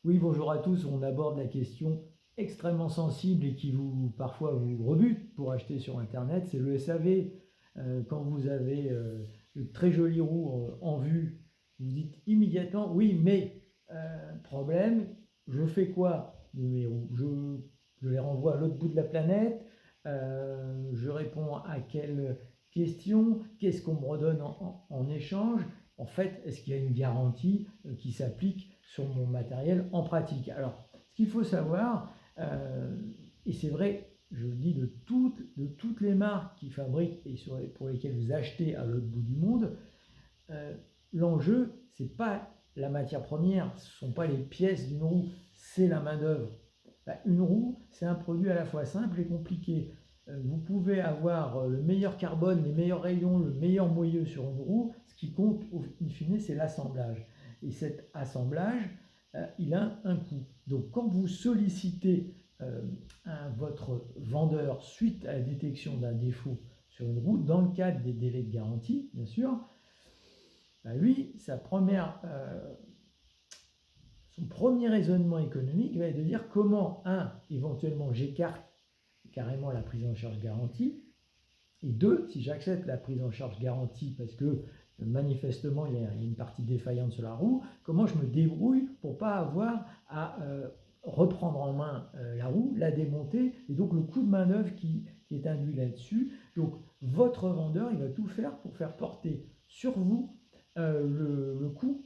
Oui, bonjour à tous. On aborde la question extrêmement sensible et qui parfois vous rebute pour acheter sur Internet, c'est le SAV. Quand vous avez de très jolies roues en vue, vous dites immédiatement, oui, mais problème, je fais quoi de mes roues? Je les renvoie à l'autre bout de la planète, je réponds à quelle question, qu'est-ce qu'on me redonne en échange? En fait, est-ce qu'il y a une garantie qui s'applique sur mon matériel en pratique? Alors, ce qu'il faut savoir, et c'est vrai, je le dis de toutes les marques qui fabriquent et pour lesquelles vous achetez à l'autre bout du monde, l'enjeu, ce n'est pas la matière première, ce ne sont pas les pièces d'une roue, c'est la main-d'œuvre. Une roue, c'est un produit à la fois simple et compliqué. Vous pouvez avoir le meilleur carbone, les meilleurs rayons, le meilleur moyeu sur une roue. Ce qui compte, in fine, c'est l'assemblage. Et cet assemblage, il a un coût. Donc, quand vous sollicitez votre vendeur suite à la détection d'un défaut sur une roue, dans le cadre des délais de garantie, bien sûr, lui, son premier raisonnement économique va être de dire comment, éventuellement, j'écarte carrément la prise en charge garantie, et deux, si j'accepte la prise en charge garantie parce que manifestement il y a une partie défaillante sur la roue, comment je me débrouille pour ne pas avoir à reprendre en main la roue, la démonter, et donc le coût de main-d'œuvre qui est induit là-dessus. Donc votre vendeur, il va tout faire pour faire porter sur vous le coût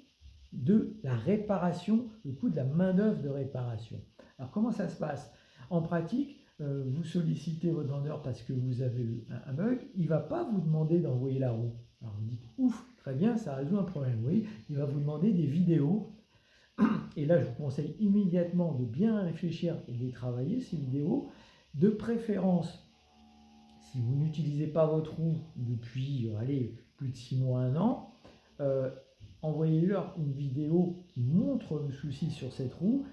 de la réparation, le coût de la main-d'œuvre de réparation. Alors comment ça se passe? En pratique, vous sollicitez votre vendeur parce que vous avez eu un bug, il ne va pas vous demander d'envoyer la roue. Alors vous dites, ouf, très bien, ça résout un problème. Oui, il va vous demander des vidéos. Et là, je vous conseille immédiatement de bien réfléchir et de les travailler, ces vidéos. De préférence, si vous n'utilisez pas votre roue depuis, plus de 6 mois, 1 an, euh, envoyez-leur une vidéo qui montre le souci sur cette roue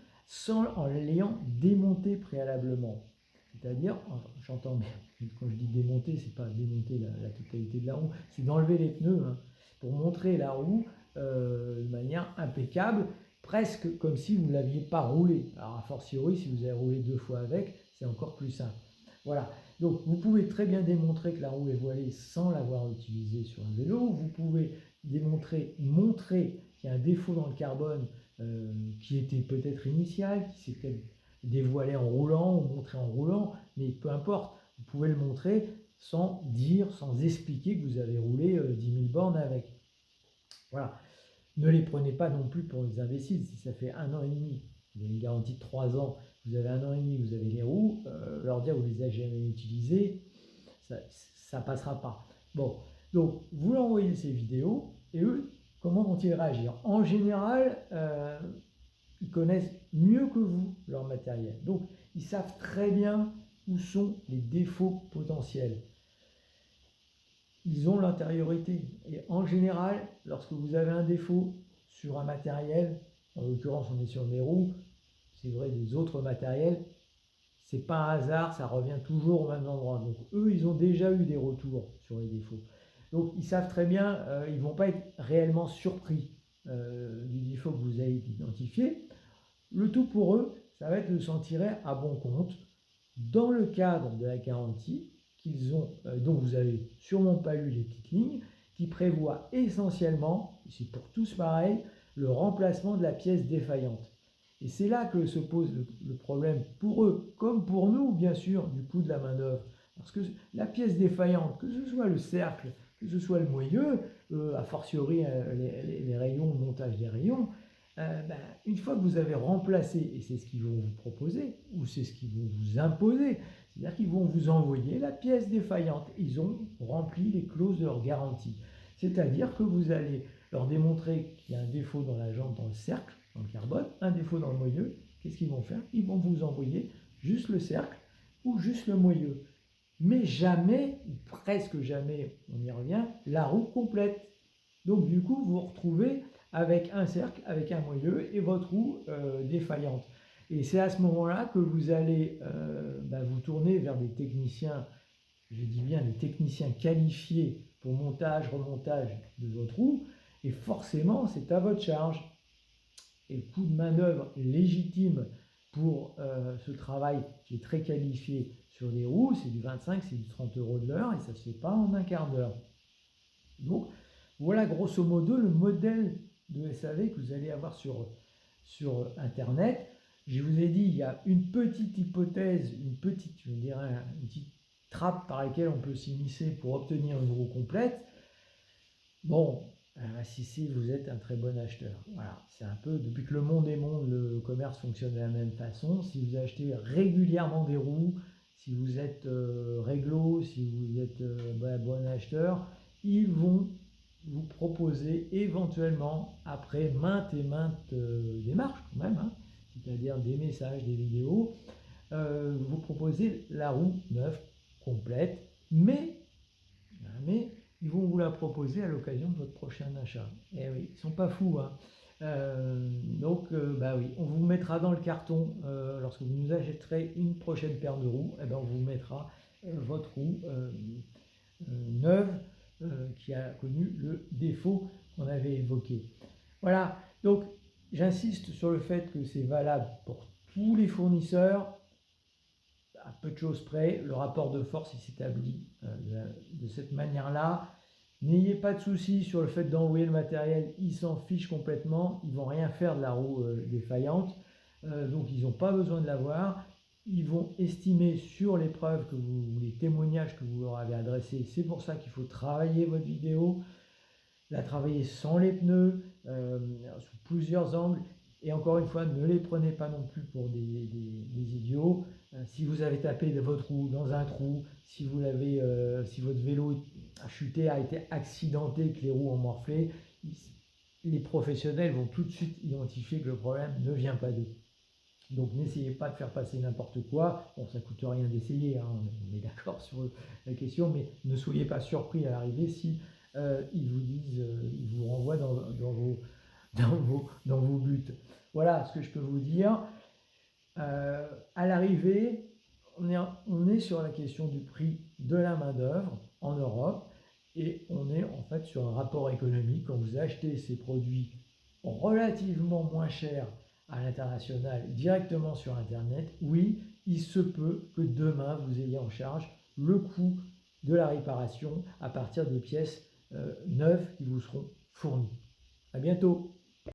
en l'ayant démontée préalablement. C'est-à-dire, j'entends bien, quand je dis démonter, c'est pas démonter la totalité de la roue, c'est d'enlever les pneus pour montrer la roue de manière impeccable, presque comme si vous ne l'aviez pas roulée. Alors, a fortiori, si vous avez roulé 2 fois avec, c'est encore plus simple. Voilà. Donc, vous pouvez très bien démontrer que la roue est voilée sans l'avoir utilisée sur un vélo. Vous pouvez montrer qu'il y a un défaut dans le carbone qui était peut-être initial, qui s'est peut-être dévoilé en roulant ou montré en roulant, mais peu importe, vous pouvez le montrer sans dire, sans expliquer que vous avez roulé 10 000 bornes avec. Voilà. Ne les prenez pas non plus pour des imbéciles. Si ça fait 1 an et demi, vous avez une garantie de 3 ans, vous avez 1 an et demi, vous avez les roues, leur dire que vous ne les avez jamais utilisées, ça ne passera pas. Bon, donc vous leur envoyez ces vidéos, et eux, comment vont-ils réagir? En général, ils connaissent mieux que vous leur matériel. Donc, ils savent très bien où sont les défauts potentiels. Ils ont l'antériorité. Et en général, lorsque vous avez un défaut sur un matériel, en l'occurrence on est sur des roues, c'est vrai des autres matériels, c'est pas un hasard, ça revient toujours au même endroit. Donc eux, ils ont déjà eu des retours sur les défauts. Donc ils savent très bien, ils ne vont pas être réellement surpris du défaut que vous avez identifié. Le tout pour eux, ça va être de s'en tirer à bon compte dans le cadre de la garantie dont vous avez sûrement pas lu les petites lignes, qui prévoit essentiellement, et c'est pour tous pareil, le remplacement de la pièce défaillante. Et c'est là que se pose le problème pour eux, comme pour nous, bien sûr, du coût de la main-d'œuvre. Parce que la pièce défaillante, que ce soit le cercle, que ce soit le moyeu, a fortiori les rayons, le montage des rayons, une fois que vous avez remplacé, et c'est ce qu'ils vont vous proposer, ou c'est ce qu'ils vont vous imposer, c'est-à-dire qu'ils vont vous envoyer la pièce défaillante. Ils ont rempli les clauses de leur garantie. C'est-à-dire que vous allez leur démontrer qu'il y a un défaut dans la jante, dans le cercle, dans le carbone, un défaut dans le moyeu. Qu'est-ce qu'ils vont faire? Ils vont vous envoyer juste le cercle ou juste le moyeu. Mais jamais, ou presque jamais, on y revient, la roue complète. Donc du coup, vous vous retrouvez avec un cercle, avec un moyeu et votre roue défaillante. Et c'est à ce moment-là que vous allez vous tourner vers des techniciens, je dis bien des techniciens qualifiés pour montage, remontage de votre roue, et forcément c'est à votre charge. et le coût de main-d'œuvre légitime pour ce travail qui est très qualifié sur des roues, c'est du 25, c'est du 30 euros de l'heure et ça ne se fait pas en un quart d'heure. Donc voilà grosso modo le modèle de SAV que vous allez avoir sur Internet. Je vous ai dit, il y a une petite hypothèse, une petite trappe par laquelle on peut s'immiscer pour obtenir une roue complète. Bon, si vous êtes un très bon acheteur. Voilà, c'est un peu, depuis que le monde est monde, le commerce fonctionne de la même façon. Si vous achetez régulièrement des roues, si vous êtes réglo, si vous êtes bon acheteur, ils vont vous proposer éventuellement, après maintes et maintes démarches quand même, hein, c'est-à-dire des messages, des vidéos, vous proposer la roue neuve, complète, mais ils vont vous la proposer à l'occasion de votre prochain achat. Eh oui, ils ne sont pas fous, hein. Bah oui, on vous mettra dans le carton, lorsque vous nous achèterez une prochaine paire de roues, eh ben on vous mettra votre roue neuve qui a connu le défaut qu'on avait évoqué. Voilà, donc j'insiste sur le fait que c'est valable pour tous les fournisseurs. À peu de choses près, le rapport de force s'établit de cette manière-là. N'ayez pas de soucis sur le fait d'envoyer le matériel, ils s'en fichent complètement, ils ne vont rien faire de la roue défaillante, donc ils n'ont pas besoin de l'avoir. Ils vont estimer sur les preuves, les témoignages que vous leur avez adressés. C'est pour ça qu'il faut travailler votre vidéo, la travailler sans les pneus, sous plusieurs angles. Et encore une fois, ne les prenez pas non plus pour des idiots. Si vous avez tapé votre roue dans un trou, si votre vélo a chuté, a été accidenté, que les roues ont morflé, les professionnels vont tout de suite identifier que le problème ne vient pas d'eux. Donc n'essayez pas de faire passer n'importe quoi. Bon, ça ne coûte rien d'essayer, hein, on est d'accord sur la question, mais ne soyez pas surpris à l'arrivée si ils vous disent, ils vous renvoient dans vos buts. Voilà ce que je peux vous dire. À l'arrivée, on est sur la question du prix de la main-d'œuvre en Europe et on est en fait sur un rapport économique. Quand vous achetez ces produits relativement moins chers à l'international directement sur Internet, oui, il se peut que demain vous ayez en charge le coût de la réparation à partir des pièces neuves qui vous seront fournies. À bientôt.